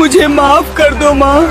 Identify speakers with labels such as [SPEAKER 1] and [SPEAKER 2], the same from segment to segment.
[SPEAKER 1] मुझे माफ कर दो माँ।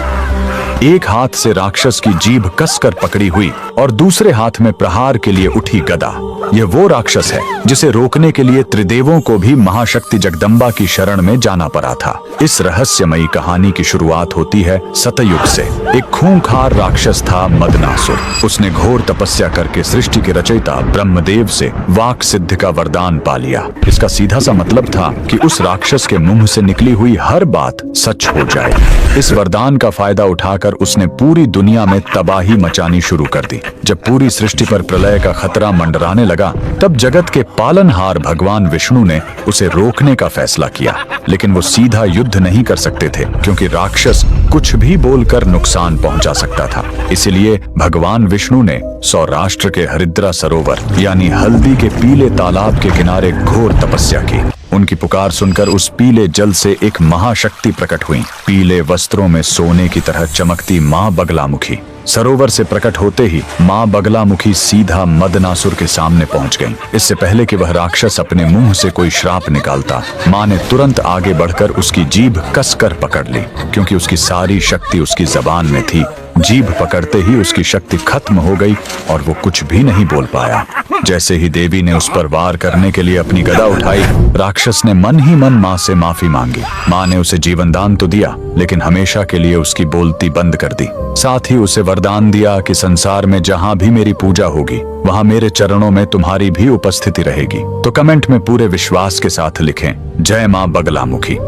[SPEAKER 2] एक हाथ से राक्षस की जीभ कसकर पकड़ी हुई और दूसरे हाथ में प्रहार के लिए उठी गदा। यह वो राक्षस है जिसे रोकने के लिए त्रिदेवों को भी महाशक्ति जगदम्बा की शरण में जाना पड़ा था। इस रहस्यमयी कहानी की शुरुआत होती है सतयुग से। एक खूंखार राक्षस था मदनासुर। उसने घोर तपस्या करके सृष्टि के रचयिता ब्रह्मदेव से वाक सिद्ध का वरदान पा लिया। इसका सीधा सा मतलब था कि उस राक्षस के मुंह से निकली हुई हर बात सच हो जाए। इस वरदान का फायदा उठाकर उसने पूरी दुनिया में तबाही मचानी शुरू कर दी। जब पूरी सृष्टि पर प्रलय का खतरा मंडराने लगा, तब जगत के पालनहार भगवान विष्णु ने उसे रोकने का फैसला किया। लेकिन वो सीधा युद्ध नहीं कर सकते थे, क्योंकि राक्षस कुछ भी बोलकर नुकसान पहुंचा सकता था। इसीलिए भगवान विष्णु ने सौराष्ट्र के हरिद्रा सरोवर यानी हल्दी के पीले तालाब के किनारे घोर तपस्या की। उनकी पुकार सुनकर उस पीले जल से एक महाशक्ति प्रकट हुई। पीले वस्त्रों में सोने की तरह चमकती माँ बगलामुखी। सरोवर से प्रकट होते ही माँ बगलामुखी सीधा मदनासुर के सामने पहुंच गईं। इससे पहले कि वह राक्षस अपने मुंह से कोई श्राप निकालता, माँ ने तुरंत आगे बढ़कर उसकी जीभ कसकर पकड़ ली, क्योंकि उसकी सारी शक्ति उसकी जबान में थी। जीभ पकड़ते ही उसकी शक्ति खत्म हो गई और वो कुछ भी नहीं बोल पाया। जैसे ही देवी ने उस पर वार करने के लिए अपनी गदा उठाई, राक्षस ने मन ही मन माँ से माफी मांगी। माँ ने उसे जीवनदान तो दिया, लेकिन हमेशा के लिए उसकी बोलती बंद कर दी। साथ ही उसे वरदान दिया कि संसार में जहाँ भी मेरी पूजा होगी, वहाँ मेरे चरणों में तुम्हारी भी उपस्थिति रहेगी। तो कमेंट में पूरे विश्वास के साथ लिखें, जय माँ बगलामुखी।